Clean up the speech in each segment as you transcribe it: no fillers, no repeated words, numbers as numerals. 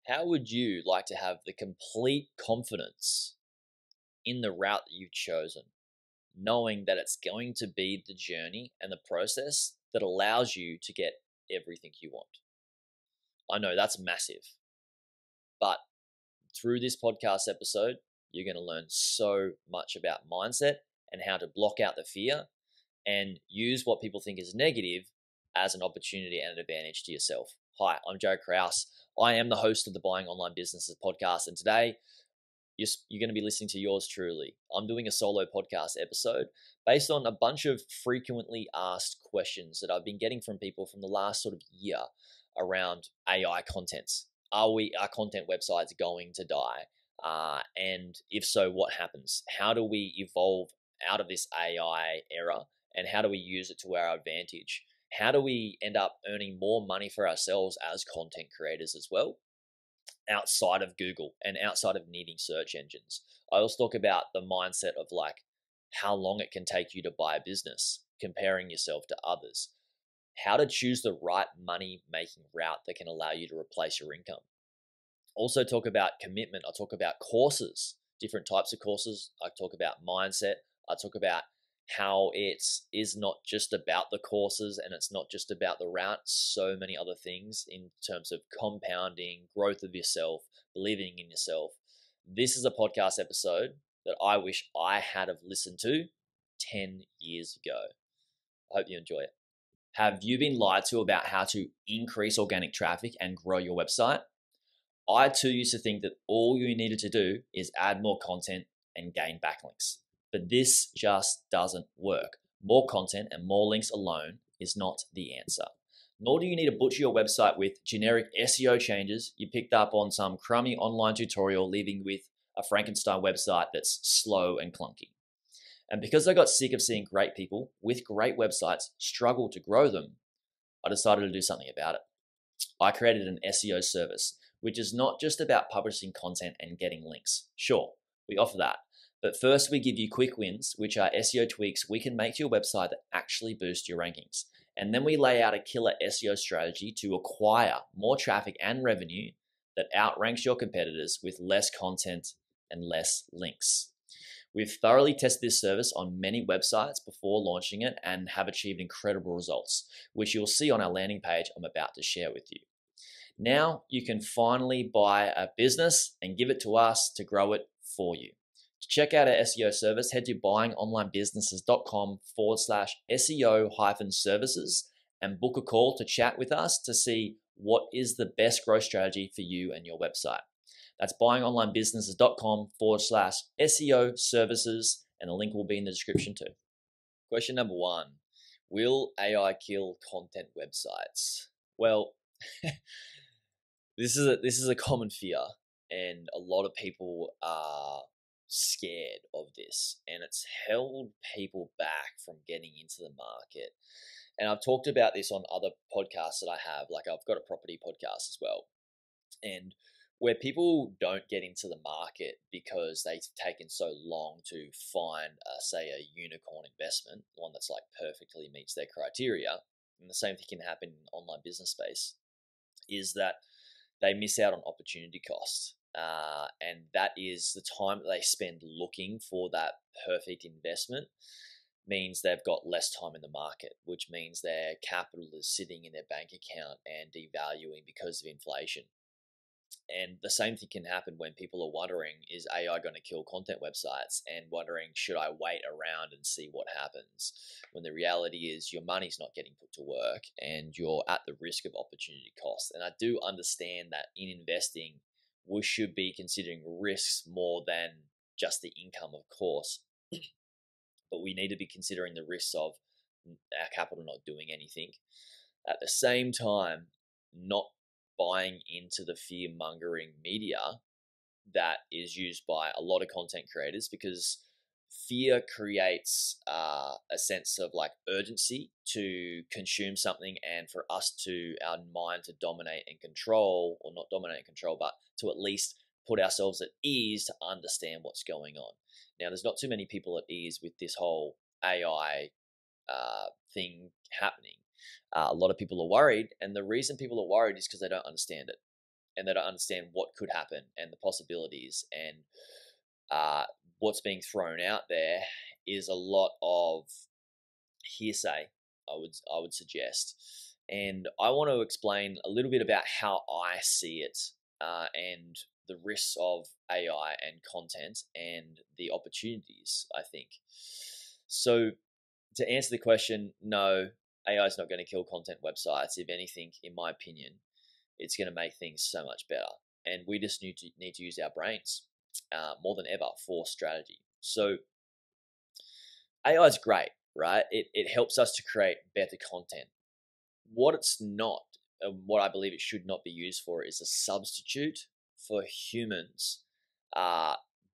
How would you like to have the complete confidence in the route that you've chosen, knowing that it's going to be the journey and the process that allows you to get everything you want? I know that's massive, but through this podcast episode, you're going to learn so much about mindset and how to block out the fear and use what people think is negative as an opportunity and an advantage to yourself. Hi, I'm Jaryd Krause. I am the host of the Buying Online Businesses podcast, and today you're going to be listening to yours truly. I'm doing a solo podcast episode based on a bunch of frequently asked questions that I've been getting from people from the last sort of year around AI contents. Are our content websites going to die? And if so, what happens? How do we evolve out of this AI era? And how do we use it to our advantage? How do we end up earning more money for ourselves as content creators as well, outside of Google and outside of needing search engines? I also talk about the mindset of like how long it can take you to buy a business, comparing yourself to others, how to choose the right money making route that can allow you to replace your income. Also talk about commitment. I talk about courses, different types of courses. I talk about mindset. I talk about how it is not just about the courses and it's not just about the route, so many other things in terms of compounding, growth of yourself, believing in yourself. This is a podcast episode that I wish I had have listened to 10 years ago. I hope you enjoy it. Have you been lied to about how to increase organic traffic and grow your website? I too used to think that all you needed to do is add more content and gain backlinks. But this just doesn't work. More content and more links alone is not the answer. Nor do you need to butcher your website with generic SEO changes you picked up on some crummy online tutorial, leaving with a Frankenstein website that's slow and clunky. And because I got sick of seeing great people with great websites struggle to grow them, I decided to do something about it. I created an SEO service, which is not just about publishing content and getting links. Sure, we offer that. But first, we give you quick wins, which are SEO tweaks we can make to your website that actually boost your rankings. And then we lay out a killer SEO strategy to acquire more traffic and revenue that outranks your competitors with less content and less links. We've thoroughly tested this service on many websites before launching it and have achieved incredible results, which you'll see on our landing page I'm about to share with you. Now you can finally buy a business and give it to us to grow it for you. To check out our SEO service, head to buyingonlinebusinesses.com/SEO-services and book a call to chat with us to see what is the best growth strategy for you and your website. That's buyingonlinebusinesses.com/SEO-services, and the link will be in the description too. Question number 1, will AI kill content websites? Well, this is a common fear, and a lot of people are scared of this, and it's held people back from getting into the market. And I've talked about this on other podcasts that I have, like I've got a property podcast as well. And where people don't get into the market because they've taken so long to find, say, a unicorn investment, one that's like perfectly meets their criteria, and the same thing can happen in online business space, is that they miss out on opportunity cost. And that is the time that they spend looking for that perfect investment means they've got less time in the market, which means their capital is sitting in their bank account and devaluing because of inflation. And the same thing can happen when people are wondering, is AI going to kill content websites? And wondering, should I wait around and see what happens? When the reality is your money's not getting put to work and you're at the risk of opportunity cost. And I do understand that in investing, we should be considering risks more than just the income, of course. But we need to be considering the risks of our capital not doing anything. At the same time, not buying into the fear-mongering media that is used by a lot of content creators, because fear creates a sense of like urgency to consume something and for us to, our mind to dominate and control, or not dominate and control, but to at least put ourselves at ease to understand what's going on. Now, there's not too many people at ease with this whole AI thing happening. A lot of people are worried, and the reason people are worried is because they don't understand it. and they don't understand what could happen and the possibilities, and what's being thrown out there is a lot of hearsay, I would suggest. And I want to explain a little bit about how I see it, and the risks of AI and content and the opportunities, I think. So, to answer the question, no, AI is not going to kill content websites. If anything, in my opinion, it's going to make things so much better. And we just need to use our brains more than ever for strategy. So AI is great, right? It helps us to create better content. What it's not, and what I believe it should not be used for, is a substitute for humans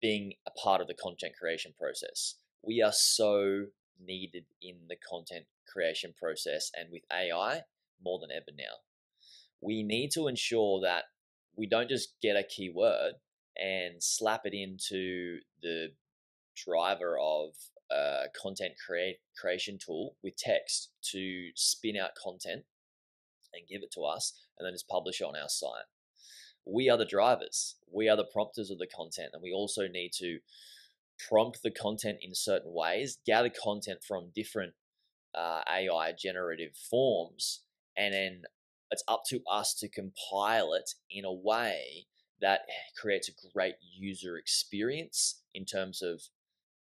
being a part of the content creation process. We are so needed in the content creation process, and with AI more than ever now. We need to ensure that we don't just get a keyword and slap it into the driver of a content creation tool with text to spin out content and give it to us and then just publish it on our site. We are the drivers. We are the prompters of the content, and we also need to prompt the content in certain ways, gather content from different AI generative forms, and then it's up to us to compile it in a way that creates a great user experience in terms of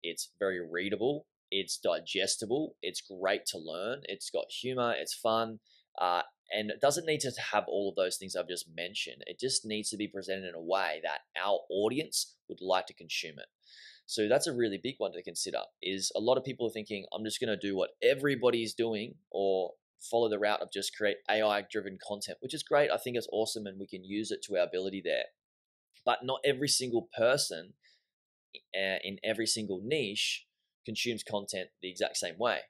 it's very readable, it's digestible, it's great to learn, it's got humor, it's fun, and it doesn't need to have all of those things I've just mentioned. It just needs to be presented in a way that our audience would like to consume it. So that's a really big one to consider. Is a lot of people are thinking, I'm just going to do what everybody's doing, or follow the route of just create AI driven content, which is great. I think it's awesome and we can use it to our ability there. But not every single person in every single niche consumes content the exact same way.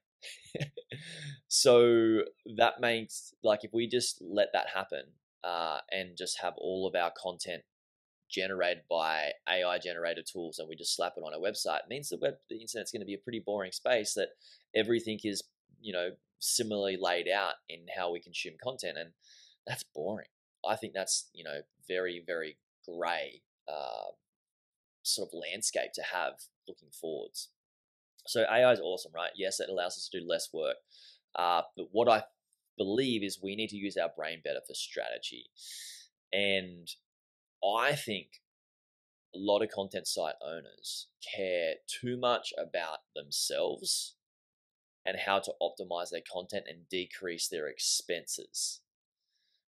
So that makes, like, if we just let that happen and just have all of our content generated by AI generated tools and we just slap it on our website, it means the internet's going to be a pretty boring space, that everything is, similarly laid out in how we consume content, and that's boring. I think that's, very, very gray sort of landscape to have looking forwards. So AI is awesome, right? Yes, it allows us to do less work. But what I believe is we need to use our brain better for strategy. And I think a lot of content site owners care too much about themselves and how to optimize their content and decrease their expenses,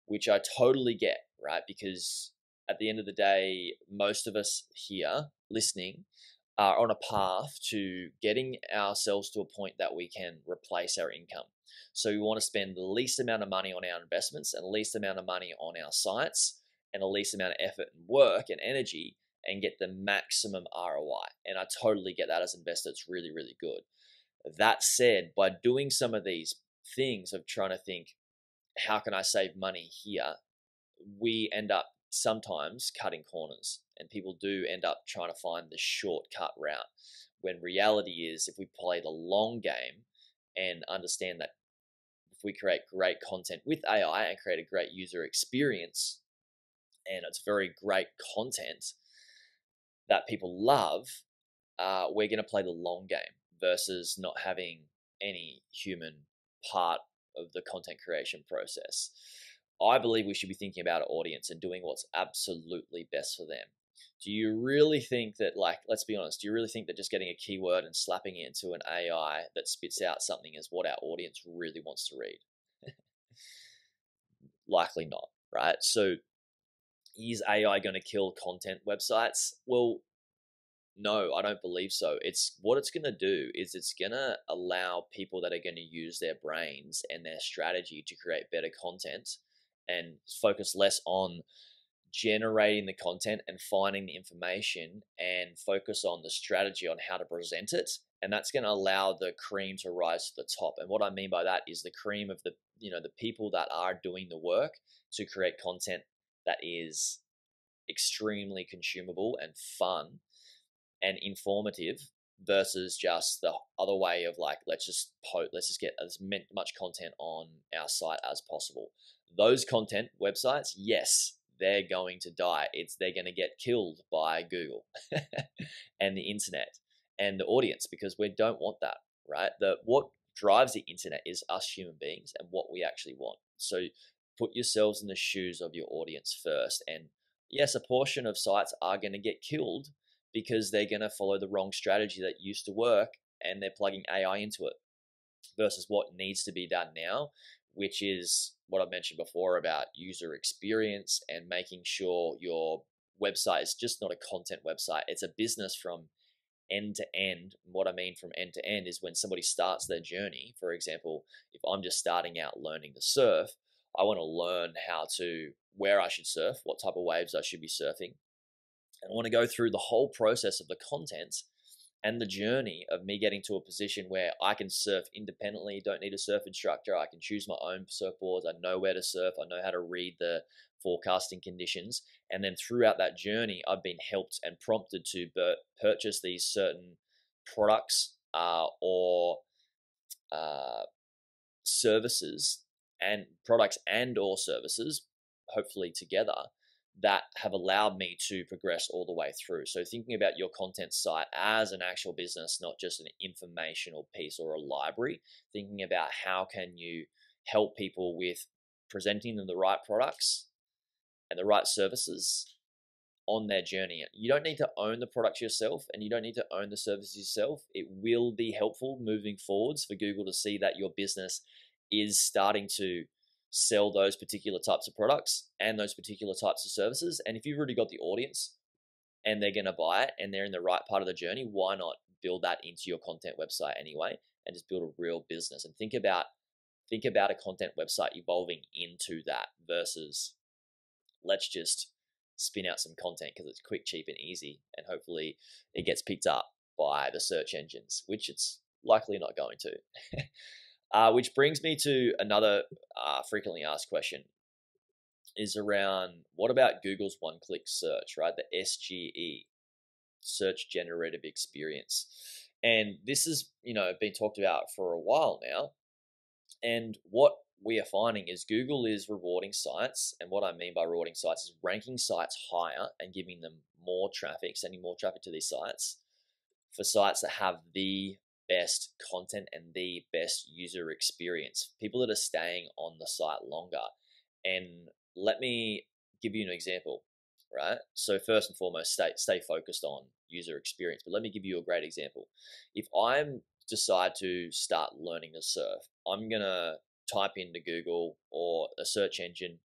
which I totally get, right? Because at the end of the day, most of us here listening are on a path to getting ourselves to a point that we can replace our income. So we want to spend the least amount of money on our investments and the least amount of money on our sites and the least amount of effort and work and energy, and get the maximum ROI. And I totally get that as an investor. It's really, really good. That said, by doing some of these things of trying to think, how can I save money here? We end up sometimes cutting corners, and people do end up trying to find the shortcut route, when reality is, if we play the long game and understand that if we create great content with AI and create a great user experience, and it's very great content that people love, we're going to play the long game versus not having any human part of the content creation process. I believe we should be thinking about our audience and doing what's absolutely best for them. Do you really think that, let's be honest, do you really think that just getting a keyword and slapping it into an AI that spits out something is what our audience really wants to read? Likely not, right? So is AI going to kill content websites? Well, no, I don't believe so. What it's going to do is it's going to allow people that are going to use their brains and their strategy to create better content and focus less on generating the content and finding the information, and focus on the strategy on how to present it. And that's going to allow the cream to rise to the top. And what I mean by that is the cream of the people that are doing the work to create content that is extremely consumable and fun and informative, versus just the other way of let's just get as much content on our site as possible. Those content websites, yes, they're going to die. They're going to get killed by Google and the internet and the audience, because we don't want that, right? What drives the internet is us human beings and what we actually want. So put yourselves in the shoes of your audience first. And yes, a portion of sites are going to get killed because they're going to follow the wrong strategy that used to work and they're plugging AI into it, versus what needs to be done now, which is what I mentioned before about user experience and making sure your website is just not a content website. It's a business from end to end. What I mean from end to end is when somebody starts their journey, for example, if I'm just starting out learning to surf, I want to learn where I should surf, what type of waves I should be surfing. And I want to go through the whole process of the content and the journey of me getting to a position where I can surf independently, don't need a surf instructor. I can choose my own surfboards. I know where to surf. I know how to read the forecasting conditions. And then throughout that journey, I've been helped and prompted to purchase these certain products or services and products and or services, hopefully together, that have allowed me to progress all the way through. So thinking about your content site as an actual business, not just an informational piece or a library, thinking about how can you help people with presenting them the right products and the right services on their journey. You don't need to own the products yourself and you don't need to own the services yourself. It will be helpful moving forwards for Google to see that your business is starting to sell those particular types of products and those particular types of services. And if you've already got the audience and they're going to buy it and they're in the right part of the journey, why not build that into your content website anyway and just build a real business? And think about a content website evolving into that versus let's just spin out some content because it's quick, cheap, and easy, and hopefully it gets picked up by the search engines, which it's likely not going to. Which brings me to another frequently asked question, is around what about Google's one-click search, right? The SGE, search generative experience. And this has, been talked about for a while now. And what we are finding is Google is rewarding sites. And what I mean by rewarding sites is ranking sites higher and giving them more traffic, sending more traffic to these sites for sites that have the best content and the best user experience, people that are staying on the site longer. And let me give you an example, right? So first and foremost, stay focused on user experience. But let me give you a great example. If I decide to start learning to surf, I'm going to type into Google or a search engine,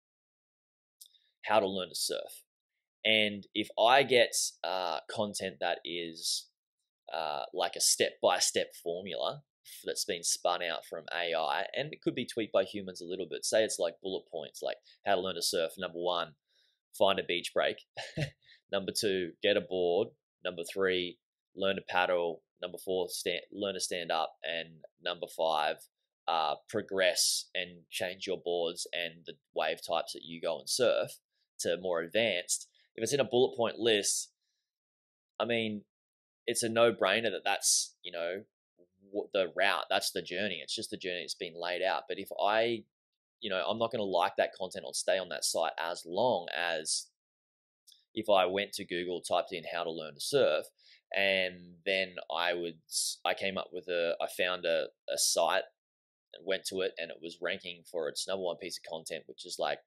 how to learn to surf. And if I get content that is like a step-by-step formula that's been spun out from AI, and it could be tweaked by humans a little bit. Say it's like bullet points, like how to learn to surf. Number 1, find a beach break. Number 2, get a board. Number 3, learn to paddle. Number 4, learn to stand up. And number 5, progress and change your boards and the wave types that you go and surf to more advanced. If it's in a bullet point list, I mean, it's a no-brainer that's, the route, that's the journey. It's just the journey that's been laid out. But if I'm not going to like that content or stay on that site as long as if I went to Google, typed in how to learn to surf, and then I found a site and went to it, and it was ranking for its number 1 piece of content, which is like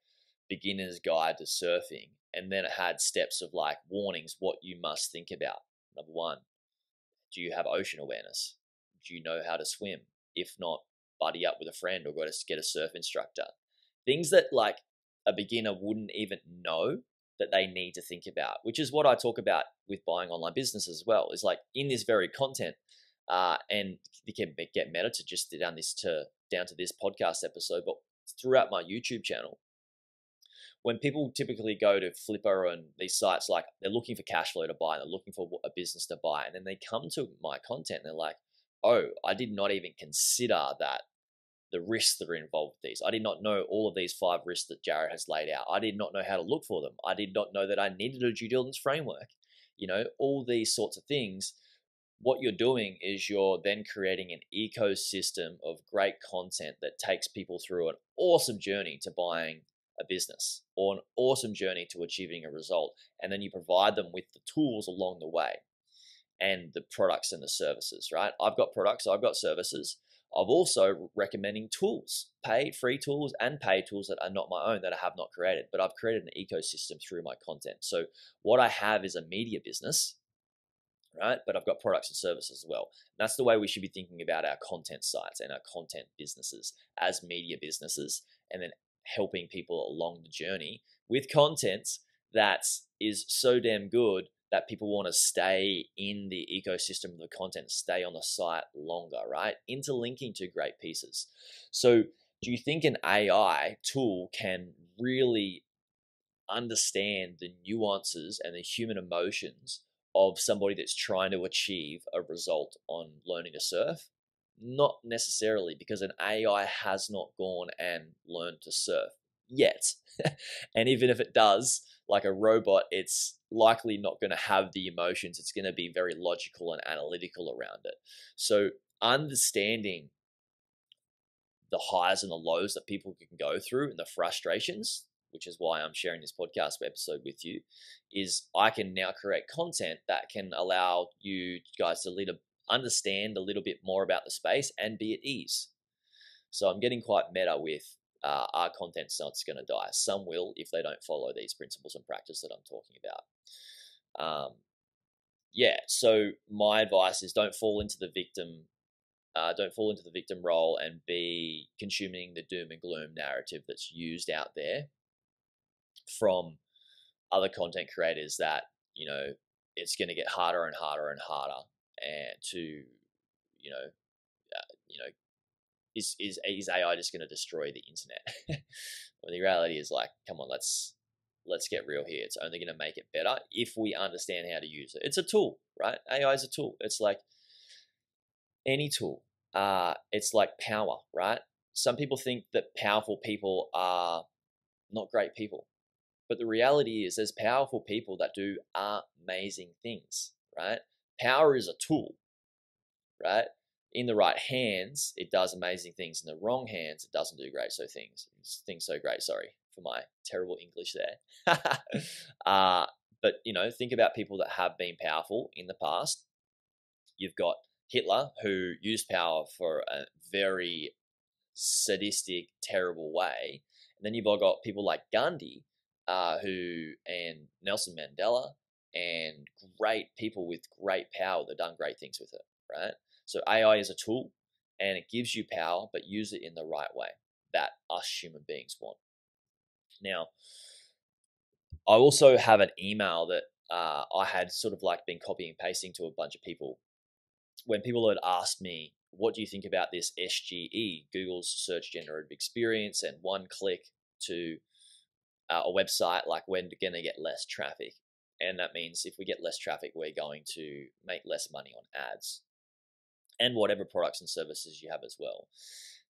beginner's guide to surfing. And then it had steps of like warnings, what you must think about. Number 1, do you have ocean awareness? Do you know how to swim? If not, buddy up with a friend or go to get a surf instructor. Things that like a beginner wouldn't even know that they need to think about, which is what I talk about with buying online businesses as well. Is like in this very content, and you can get meta to just down to this podcast episode, but throughout my YouTube channel, when people typically go to Flipper and these sites, like they're looking for cash flow to buy, they're looking for a business to buy, and then they come to my content and they're like, oh, I did not even consider that the risks that are involved with these. I did not know all of these 5 risks that Jaryd has laid out. I did not know how to look for them. I did not know that I needed a due diligence framework. All these sorts of things. What you're doing is you're then creating an ecosystem of great content that takes people through an awesome journey to buying a business or an awesome journey to achieving a result. And then you provide them with the tools along the way and the products and the services, right? I've got products, I've got services. I'm also recommending tools, free tools and paid tools that are not my own, that I have not created, but I've created an ecosystem through my content. So what I have is a media business, right? But I've got products and services as well. And that's the way we should be thinking about our content sites and our content businesses as media businesses, and then helping people along the journey with content that is so damn good that people want to stay in the ecosystem of the content, stay on the site longer, right? Interlinking to great pieces. So do you think an AI tool can really understand the nuances and the human emotions of somebody that's trying to achieve a result on learning to surf? Not necessarily, because an AI has not gone and learned to surf yet. And even if it does, like a robot, it's likely not going to have the emotions. It's going to be very logical and analytical around it. So understanding the highs and the lows that people can go through and the frustrations, which is why I'm sharing this podcast episode with you, is I can now create content that can allow you guys to understand a little bit more about the space and be at ease. So I'm getting quite meta with our content's not going to die. Some will if they don't follow these principles and practice that I'm talking about. So my advice is don't fall into the victim role and be consuming the doom and gloom narrative that's used out there from other content creators, that it's going to get harder and harder and harder, and to you know is AI just going to destroy the internet? Well, the reality is, like, come on, let's get real here. It's only going to make it better if we understand how to use it. It's a tool, right? AI is a tool. It's like any tool. It's like power, right? Some people think that powerful people are not great people, but the reality is there's powerful people that do amazing things, right? Power is a tool, right? In the right hands, it does amazing things. In the wrong hands, it doesn't do things so great. Sorry for my terrible English there. But think about people that have been powerful in the past. You've got Hitler, who used power for a very sadistic, terrible way. And then you've got people like Gandhi, and Nelson Mandela, and great people with great power that have done great things with it, right? So AI is a tool, and it gives you power, but use it in the right way that us human beings want. Now, I also have an email that I had sort of like been copying and pasting to a bunch of people. When people had asked me, what do you think about this SGE, Google's search generative experience, and one click to a website, like, we're going to get less traffic. And that means if we get less traffic, we're going to make less money on ads and whatever products and services you have as well.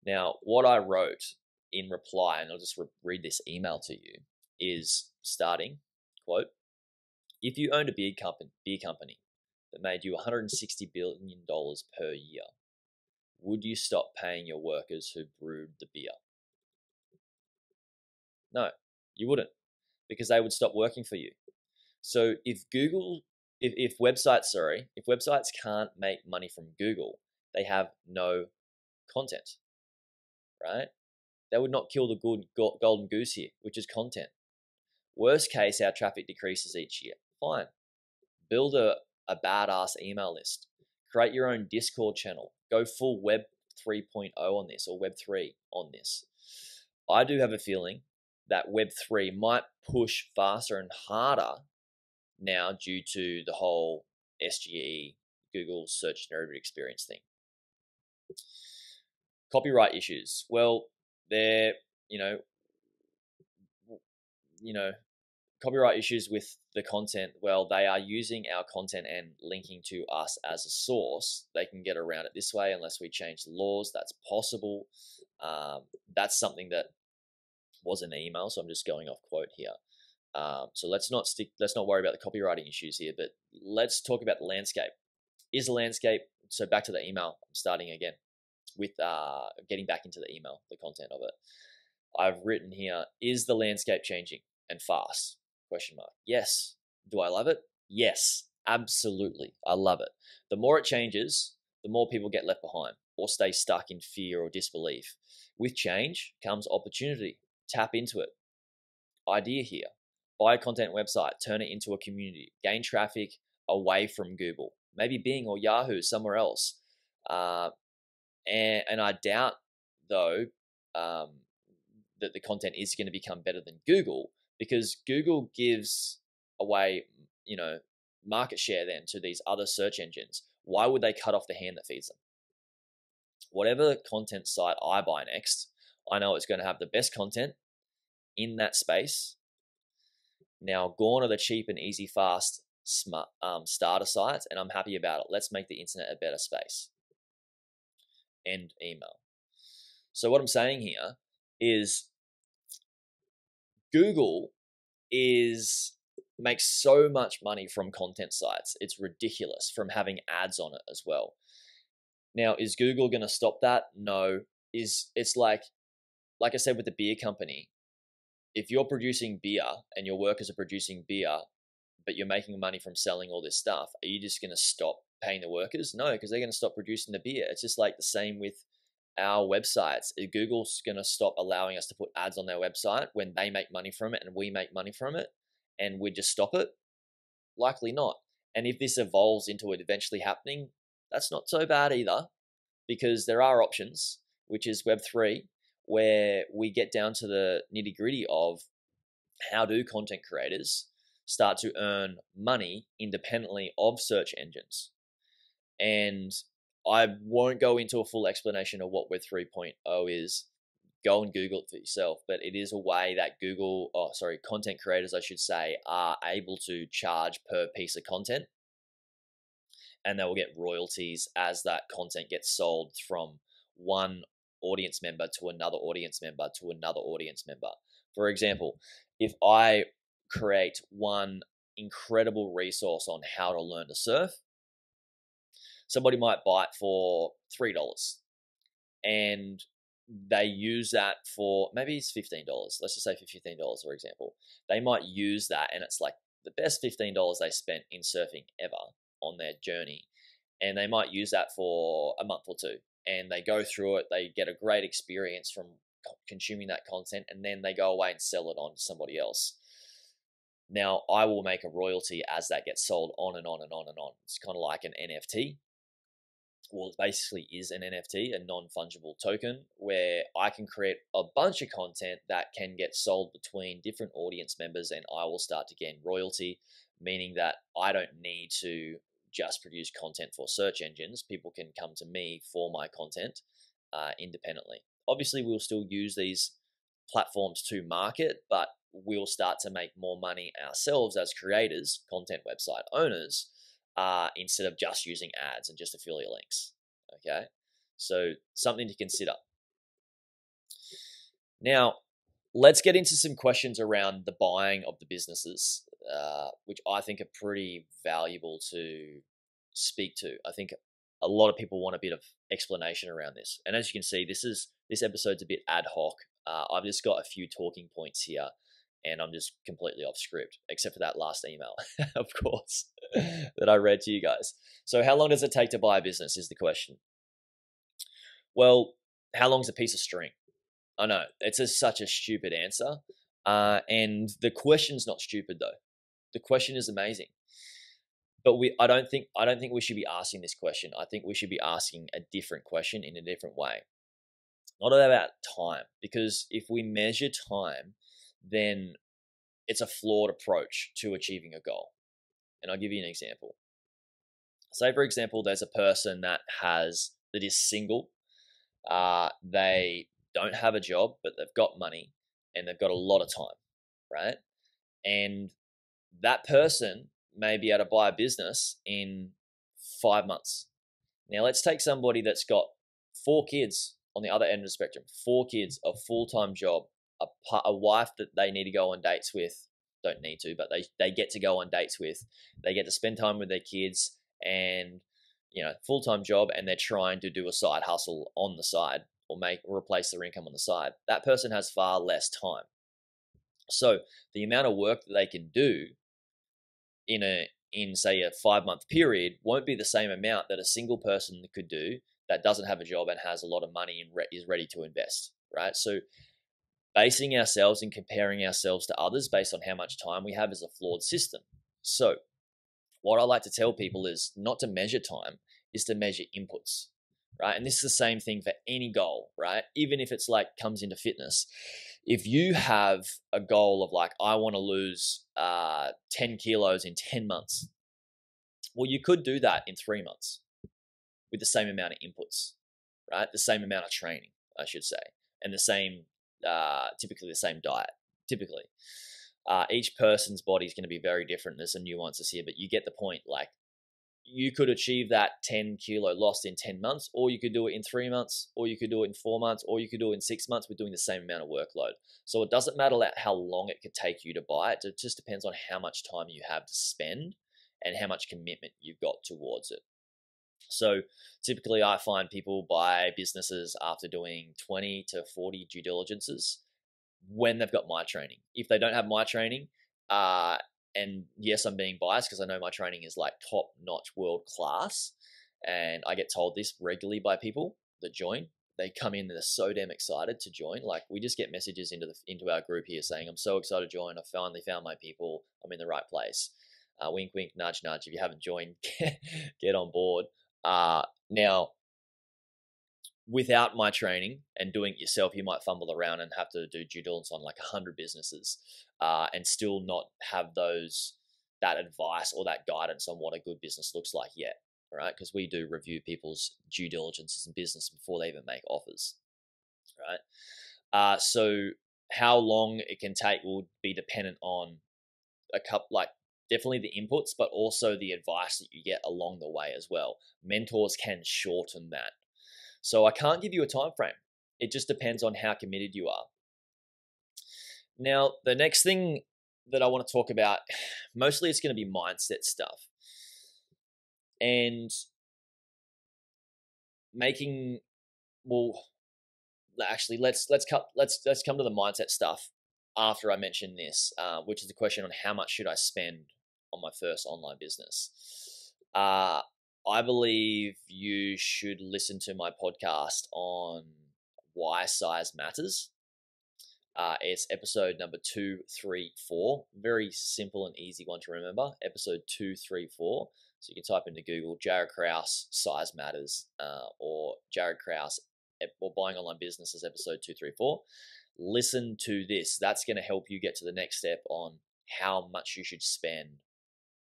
Now, what I wrote in reply, and I'll just read this email to you, is starting, quote, if you owned a beer company that made you $160 billion per year, would you stop paying your workers who brewed the beer? No, you wouldn't, because they would stop working for you. So if websites can't make money from Google, they have no content, right? They would not kill the good golden goose here, which is content. Worst case, our traffic decreases each year. Fine. Build a badass email list. Create your own Discord channel. Go full Web 3.0 on this, or Web 3 on this. I do have a feeling that Web 3 might push faster and harder now due to the whole SGE, Google Search Generative Experience thing. Copyright issues. Well, they're, copyright issues with the content. Well, they are using our content and linking to us as a source. They can get around it this way unless we change the laws. That's possible. That's something that was in the email, so I'm just going off quote here. So let's not worry about the copywriting issues here, but let's talk about the landscape. Is the landscape, so back to the email, I'm starting again with getting back into the email, the content of it. I've written here, is the landscape changing and fast? Question mark. Yes. Do I love it? Yes, absolutely. I love it. The more it changes, the more people get left behind or stay stuck in fear or disbelief. With change comes opportunity. Tap into it. Idea here. Buy a content website, turn it into a community, gain traffic away from Google, maybe Bing or Yahoo, somewhere else. And I doubt, though, that the content is going to become better than Google, because Google gives away, market share then to these other search engines. Why would they cut off the hand that feeds them? Whatever content site I buy next, I know it's going to have the best content in that space. Now, gone are the cheap and easy, fast starter sites, and I'm happy about it. Let's make the internet a better space. End email. So what I'm saying here is Google makes so much money from content sites. It's ridiculous, from having ads on it as well. Now, is Google going to stop that? No. It's like I said with the beer company, if you're producing beer and your workers are producing beer, but you're making money from selling all this stuff, are you just going to stop paying the workers? No, because they're going to stop producing the beer. It's just like the same with our websites. Google's going to stop allowing us to put ads on their website when they make money from it and we make money from it, and we just stop it? Likely not. And if this evolves into it eventually happening, that's not so bad either, because there are options, which is Web3, where we get down to the nitty gritty of how do content creators start to earn money independently of search engines. And I won't go into a full explanation of what Web 3.0 is. Go and Google it for yourself. But it is a way that content creators, I should say, are able to charge per piece of content. And they will get royalties as that content gets sold from one audience member to another audience member to another audience member. For example, if I create one incredible resource on how to learn to surf, somebody might buy it for $3, and they use that for, maybe it's $15. Let's just say for $15, for example. They might use that, and it's like the best $15 they spent in surfing ever on their journey. And they might use that for a month or two, and they go through it. They get a great experience from consuming that content, and then they go away and sell it on to somebody else. Now, I will make a royalty as that gets sold on and on and on and on. It's kind of like an NFT. Well, it basically is an NFT, a non-fungible token, where I can create a bunch of content that can get sold between different audience members, and I will start to gain royalty, meaning that I don't need to just produce content for search engines. People can come to me for my content independently. Obviously, we'll still use these platforms to market, but we'll start to make more money ourselves as creators, content website owners, instead of just using ads and just affiliate links. Okay, so something to consider. Now, let's get into some questions around the buying of the businesses, which I think are pretty valuable to speak to. I think a lot of people want a bit of explanation around this. And as you can see, this episode's a bit ad hoc. I've just got a few talking points here, and I'm just completely off script, except for that last email, of course, that I read to you guys. So how long does it take to buy a business is the question. Well, how long's a piece of string? I know, it's such a stupid answer. And the question's not stupid, though. The question is amazing. But I don't think we should be asking this question. I think we should be asking a different question in a different way. Not about time, because if we measure time, then it's a flawed approach to achieving a goal. And I'll give you an example. Say, for example, there's a person that is single. They don't have a job, but they've got money and they've got a lot of time, right? And that person may be able to buy a business in 5 months. Now, let's take somebody that's got 4 kids on the other end of the spectrum, 4 kids, a full-time job, a wife that they need to go on dates with, don't need to, but they get to go on dates with, they get to spend time with their kids, and full-time job, and they're trying to do a side hustle on the side or replace their income on the side. That person has far less time. So the amount of work that they can do in say a 5-month period won't be the same amount that a single person could do that doesn't have a job and has a lot of money and is ready to invest, right? So basing ourselves and comparing ourselves to others based on how much time we have is a flawed system. So what I like to tell people is not to measure time, is to measure inputs, right? And this is the same thing for any goal, right? Even if it's like comes into fitness. If you have a goal of like, I want to lose 10 kilos in 10 months, well, you could do that in 3 months with the same amount of inputs, right? The same amount of training, I should say, and the same, typically the same diet, typically. Each person's body is going to be very different. There's some nuances here, but you get the point. Like, you could achieve that 10 kilo loss in 10 months, or you could do it in 3 months, or you could do it in 4 months, or you could do it in 6 months with doing the same amount of workload. So it doesn't matter how long it could take you to buy it. It just depends on how much time you have to spend and how much commitment you've got towards it. So typically I find people buy businesses after doing 20 to 40 due diligences when they've got my training. If they don't have my training, and yes, I'm being biased because I know my training is like top-notch world class, and I get told this regularly by people that join. They come in and they're so damn excited to join. Like, we just get messages into our group here saying, I'm so excited to join. I finally found my people. I'm in the right place. Wink, wink, nudge, nudge. If you haven't joined, get on board. Now, without my training and doing it yourself, you might fumble around and have to do due diligence on like 100 businesses and still not have that advice or that guidance on what a good business looks like yet, right? Because we do review people's due diligences and business before they even make offers, right? So how long it can take will be dependent on definitely the inputs, but also the advice that you get along the way as well. Mentors can shorten that. So I can't give you a time frame. It just depends on how committed you are. Now, the next thing that I want to talk about, mostly it's going to be mindset stuff. And actually let's come to the mindset stuff after I mention this, which is the question on how much should I spend on my first online business. I believe you should listen to my podcast on why size matters. It's episode number 234. Very simple and easy one to remember. Episode 234. So you can type into Google Jaryd Krause size matters, or Jaryd Krause or buying online businesses episode 234. Listen to this. That's going to help you get to the next step on how much you should spend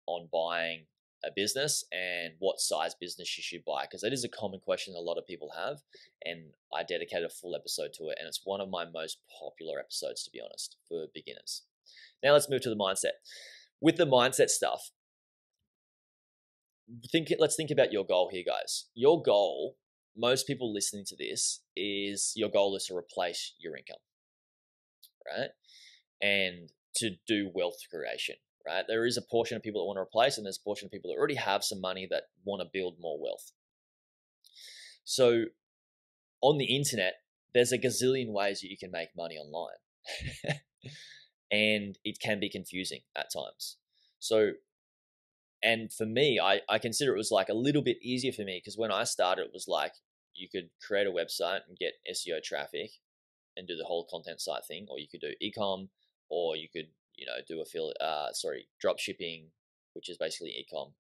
on buying a business and what size business you should buy, because that is a common question a lot of people have, and I dedicated a full episode to it, and it's one of my most popular episodes, to be honest, for beginners. Now let's move to the mindset. With the mindset stuff, let's think about your goal here, guys. Your goal, most people listening to this, your goal is to replace your income, right? And to do wealth creation. Right? There is a portion of people that want to replace, and there's a portion of people that already have some money that want to build more wealth. So on the internet, there's a gazillion ways that you can make money online. And it can be confusing at times. So, and for me, I consider it was like a little bit easier for me, because when I started, it was like you could create a website and get SEO traffic and do the whole content site thing, or you could do e-com, or you could do drop shipping, which is basically e-com,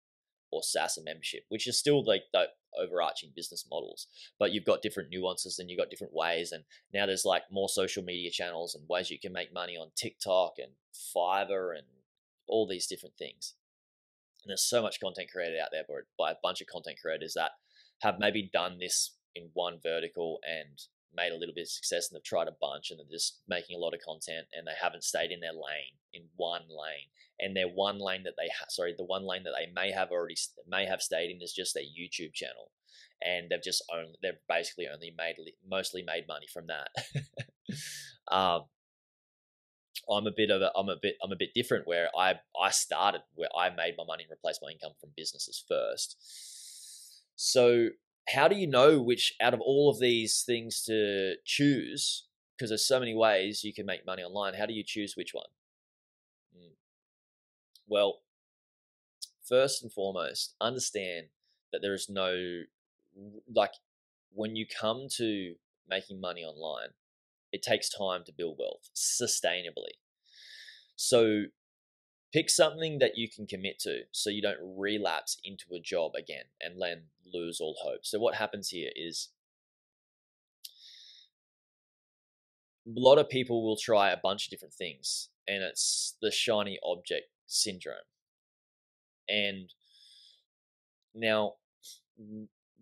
or SaaS and membership, which is still like the overarching business models, but you've got different nuances and you've got different ways. And now there's like more social media channels and ways you can make money on TikTok and Fiverr and all these different things. And there's so much content created out there by a bunch of content creators that have maybe done this in one vertical and made a little bit of success, and they've tried a bunch and they're just making a lot of content, and they haven't stayed in their lane, in one lane. And their one lane that the one lane that they may have stayed in is just their YouTube channel, and they've basically only mostly made money from that. I'm a bit different, where I started where I made my money and replaced my income from businesses first. So how do you know which out of all of these things to choose? Because there's so many ways you can make money online. How do you choose which one? Well, first and foremost, understand that there is no, like, when you come to making money online, it takes time to build wealth sustainably. So pick something that you can commit to so you don't relapse into a job again and then lose all hope. So what happens here is a lot of people will try a bunch of different things, and it's the shiny object syndrome. And now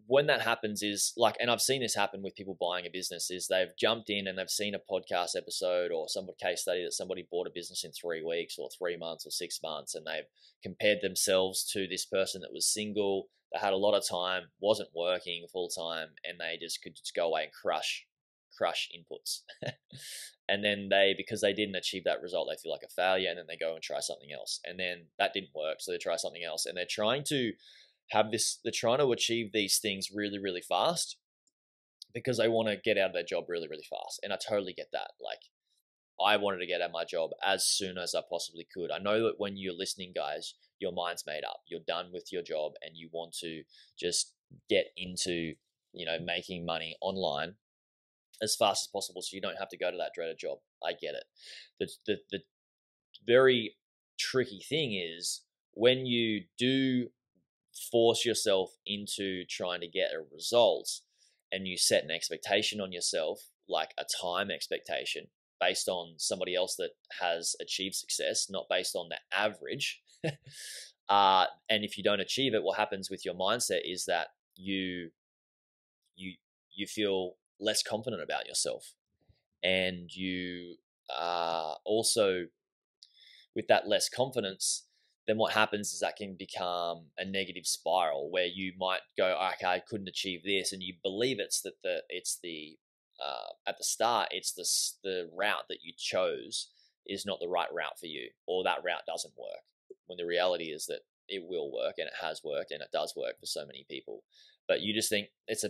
when that happens is like, and I've seen this happen with people buying a business, is they've jumped in and they've seen a podcast episode or some case study that somebody bought a business in 3 weeks or 3 months or 6 months, and they've compared themselves to this person that was single, that had a lot of time, wasn't working full time, and they just could just go away and crush inputs. And then because they didn't achieve that result, they feel like a failure, and then they go and try something else, and then that didn't work, so they try something else, and they're trying to achieve these things really, really fast because they want to get out of their job really, really fast. And I totally get that. Like, I wanted to get out of my job as soon as I possibly could. I know that when you're listening, guys, your mind's made up. You're done with your job and you want to just get into, making money online as fast as possible so you don't have to go to that dreaded job. I get it. The very tricky thing is when you do force yourself into trying to get a result and you set an expectation on yourself, like a time expectation based on somebody else that has achieved success, not based on the average. And if you don't achieve it, what happens with your mindset is that you feel less confident about yourself, and you also, with that less confidence, then what happens is that can become a negative spiral where you might go, okay, I couldn't achieve this, and you believe at the start it's the route that you chose is not the right route for you, or that route doesn't work. When the reality is that it will work, and it has worked, and it does work for so many people. But you just think it's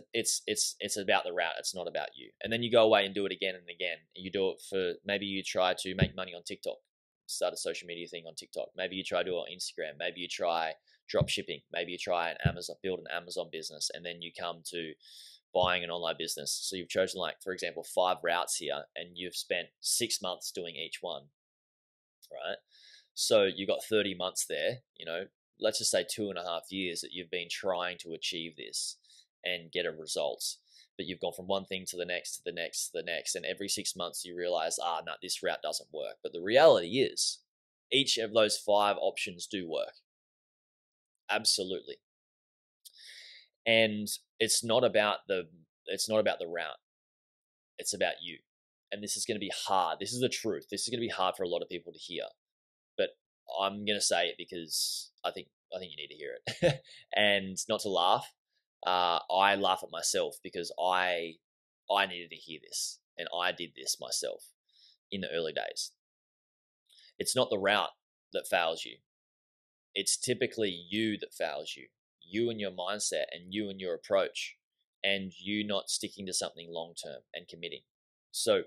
about the route. It's not about you. And then you go away and do it again and again. You do it for, maybe you try to make money on TikTok. Start a social media thing on TikTok. Maybe you try to do it on Instagram. Maybe you try drop shipping. Maybe you try build an Amazon business, and then you come to buying an online business. So you've chosen, like, for example, 5 routes here, and you've spent 6 months doing each one, right? So you got 30 months there, let's just say 2.5 years that you've been trying to achieve this and get a result. But you've gone from one thing to the next, to the next, to the next. And every 6 months you realize, no, this route doesn't work. But the reality is each of those 5 options do work. Absolutely. And it's not about the route. It's about you. And this is going to be hard. This is the truth. This is going to be hard for a lot of people to hear. But I'm going to say it because I think you need to hear it. And not to laugh. I laugh at myself because I needed to hear this, and I did this myself in the early days. It's not the route that fails you. It's typically you that fails you. You and your mindset, and you and your approach, and you not sticking to something long term and committing. So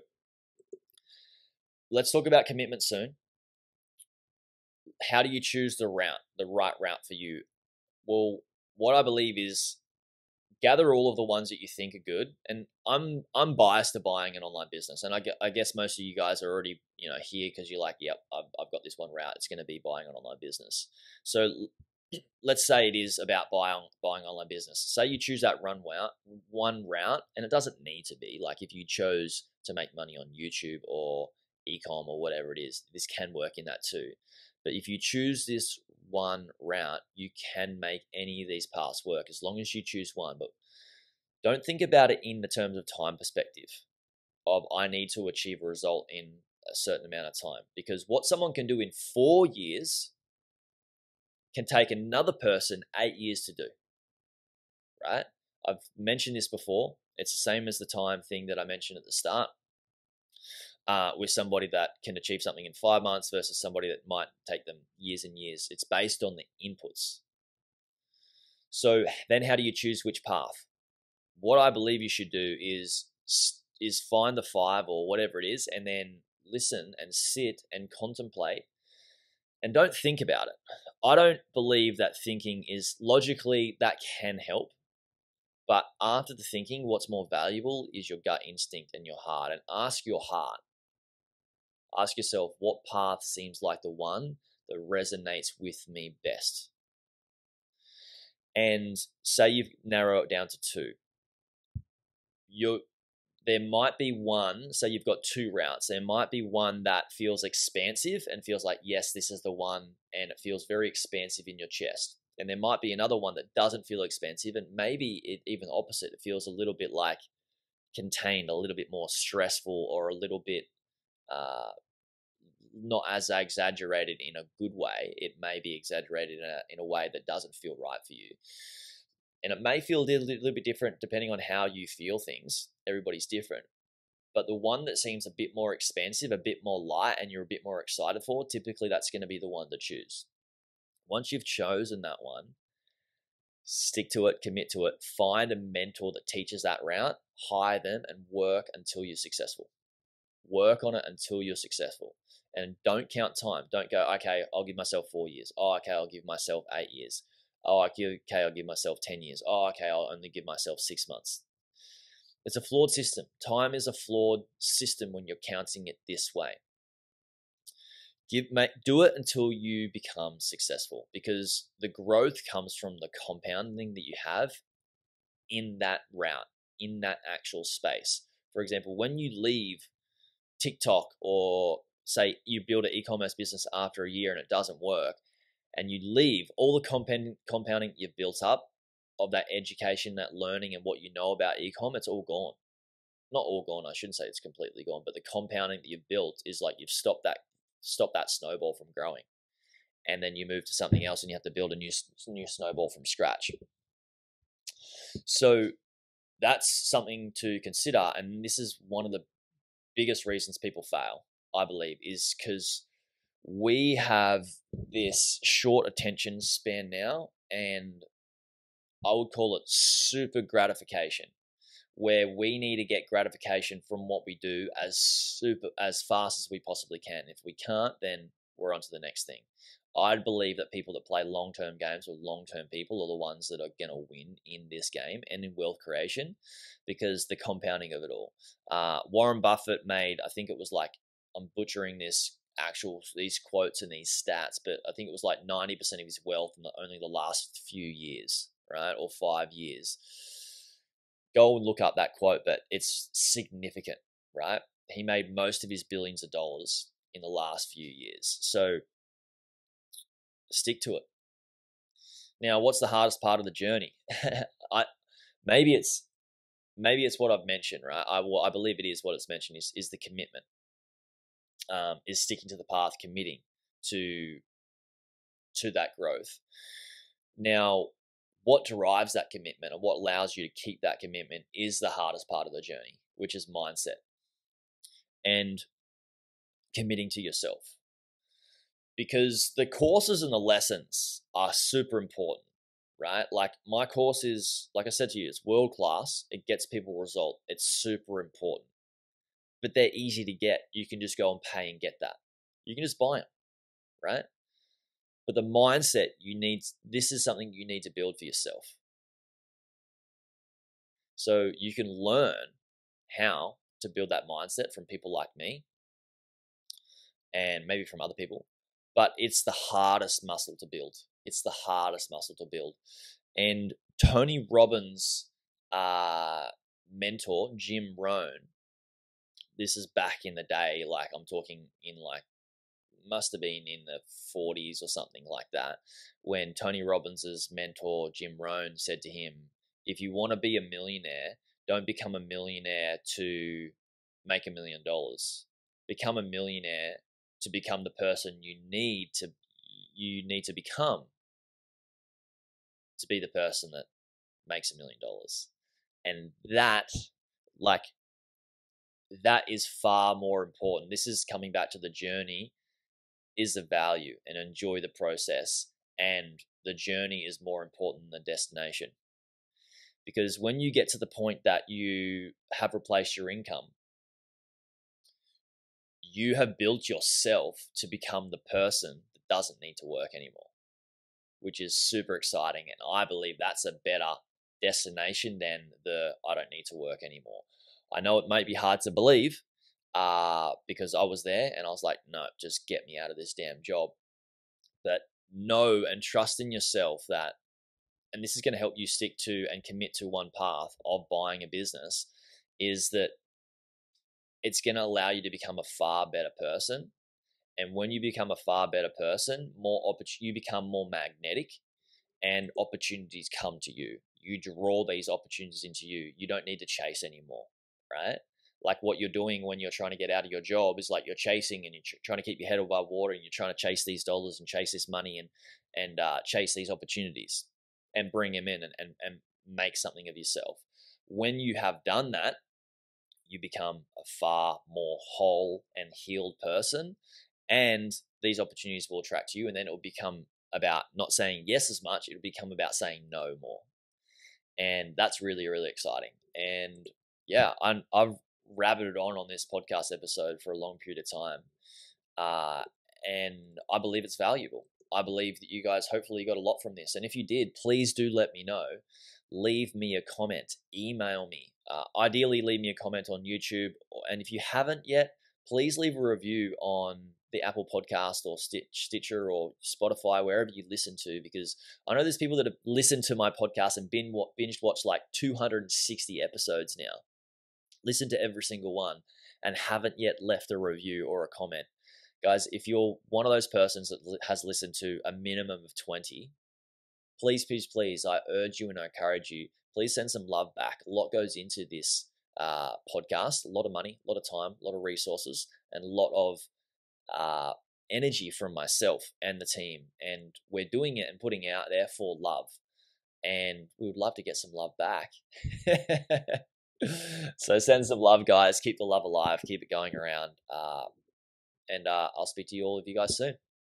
let's talk about commitment soon. How do you choose the right route for you? Well, what I believe is gather all of the ones that you think are good. And I'm biased to buying an online business, and I guess most of you guys are already here because you're like, yep, I've got this one route. It's going to be buying an online business. So let's say it is about buying online business. Say you choose that one route, and it doesn't need to be like, if you chose to make money on YouTube or ecom or whatever it is, this can work in that too. But if you choose this one route, you can make any of these paths work as long as you choose one. But don't think about it in the terms of time perspective of, I need to achieve a result in a certain amount of time, because what someone can do in 4 years can take another person 8 years to do, right? I've mentioned this before. It's the same as the time thing that I mentioned at the start. With somebody that can achieve something in 5 months versus somebody that might take them years and years. It's based on the inputs. So then how do you choose which path? what I believe you should do is find the 5 or whatever it is, and then listen and sit and contemplate, and don't think about it. I don't believe that thinking is logically that can help, but after the thinking, what's more valuable is your gut instinct and your heart. And ask your heart, ask yourself, what path seems like the one that resonates with me best? And say you've narrowed it down to 2. There might be one, so you've got 2 routes. There might be one that feels expansive and feels like, yes, this is the one, and it feels very expansive in your chest. And there might be another one that doesn't feel expansive, and maybe even the opposite. It feels a little bit like contained, a little bit more stressful, or a little bit not as exaggerated in a good way. It may be exaggerated in a way that doesn't feel right for you. And it may feel a little bit different depending on how you feel things. Everybody's different. But the one that seems a bit more expansive, a bit more light, and you're a bit more excited for, typically that's going to be the one to choose. Once you've chosen that one, stick to it, commit to it, find a mentor that teaches that route, hire them, and work until you're successful. Work on it until you're successful. And don't count time. Don't go, okay, I'll give myself 4 years. Oh, okay, I'll give myself 8 years. Oh, okay, I'll give myself 10 years. Oh, okay, I'll only give myself 6 months. It's a flawed system. Time is a flawed system when you're counting it this way. Do it until you become successful, because the growth comes from the compounding that you have in that route, in that actual space. For example, when you leave TikTok, or say you build an e-commerce business after a year and it doesn't work, and you leave, all the compounding you've built up of that education, that learning, and what you know about e-com, it's all gone. Not all gone, I shouldn't say it's completely gone, but the compounding that you've built is like you've stopped that snowball from growing. And then you move to something else and you have to build a new snowball from scratch. So that's something to consider. And this is one of the biggest reasons people fail, I believe, is because we have this short attention span now, and I would call it super gratification, where we need to get gratification from what we do as fast as we possibly can. If we can't, then we're on to the next thing. I believe that people that play long-term games, or long-term people, are the ones that are going to win in this game and in wealth creation, because the compounding of it all. Warren Buffett made, I think it was like, I'm butchering these quotes and these stats, but I think it was like 90% of his wealth in only the last few years, right? Or 5 years. Go and look up that quote, but it's significant, right? He made most of his billions of dollars in the last few years. So stick to it. Now, what's the hardest part of the journey? Maybe it's what I've mentioned, right? I believe it is what it's mentioned is the commitment. Is sticking to the path, committing to that growth. Now, what drives that commitment and what allows you to keep that commitment is the hardest part of the journey, which is mindset and committing to yourself. Because the courses and the lessons are super important, right? Like my course is, like I said to you, it's world class. It gets people result. It's super important. But they're easy to get. You can just go and pay and get that. You can just buy them, right? But the mindset this is something you need to build for yourself. So you can learn how to build that mindset from people like me and maybe from other people. But it's the hardest muscle to build. It's the hardest muscle to build. And Tony Robbins' mentor, Jim Rohn, this is back in the day, like I'm talking in like, must have been in the 40s or something like that, when Tony Robbins' mentor, Jim Rohn, said to him, if you want to be a millionaire, don't become a millionaire to make $1 million. Become a millionaire to become the person you need to become to be the person that makes $1 million. And that is far more important. This is coming back to the journey is the value, and enjoy the process. And the journey is more important than the destination. Because when you get to the point that you have replaced your income, you have built yourself to become the person that doesn't need to work anymore, which is super exciting. And I believe that's a better destination than the I don't need to work anymore. I know it might be hard to believe because I was there and I was like, no, just get me out of this damn job. But know and trust in yourself that, and this is going to help you stick to and commit to one path of buying a business, is that it's going to allow you to become a far better person. And when you become a far better person, you become more magnetic, and opportunities come to you. You draw these opportunities into you. You don't need to chase anymore, right? Like what you're doing when you're trying to get out of your job is like you're chasing and you're trying to keep your head above water, and you're trying to chase these dollars and chase this money and chase these opportunities and bring them in and make something of yourself. When you have done that, you become a far more whole and healed person, and these opportunities will attract you, and then it will become about not saying yes as much. It'll become about saying no more, and that's really, really exciting. And yeah, I've rabbited on this podcast episode for a long period of time, and I believe it's valuable. I believe that you guys hopefully got a lot from this, and if you did, please do let me know. Leave me a comment, email me. Ideally, leave me a comment on YouTube, and if you haven't yet, please leave a review on the Apple Podcast or Stitcher or Spotify, wherever you listen to, because I know there's people that have listened to my podcast and binge watched like 260 episodes now. Listen to every single one and haven't yet left a review or a comment. Guys, if you're one of those persons that has listened to a minimum of 20, please, please, please, I urge you and I encourage you, please send some love back. A lot goes into this podcast, a lot of money, a lot of time, a lot of resources, and a lot of energy from myself and the team. And we're doing it and putting it out there for love. And we would love to get some love back. So send some love, guys. Keep the love alive. Keep it going around. And I'll speak to you all of you guys soon.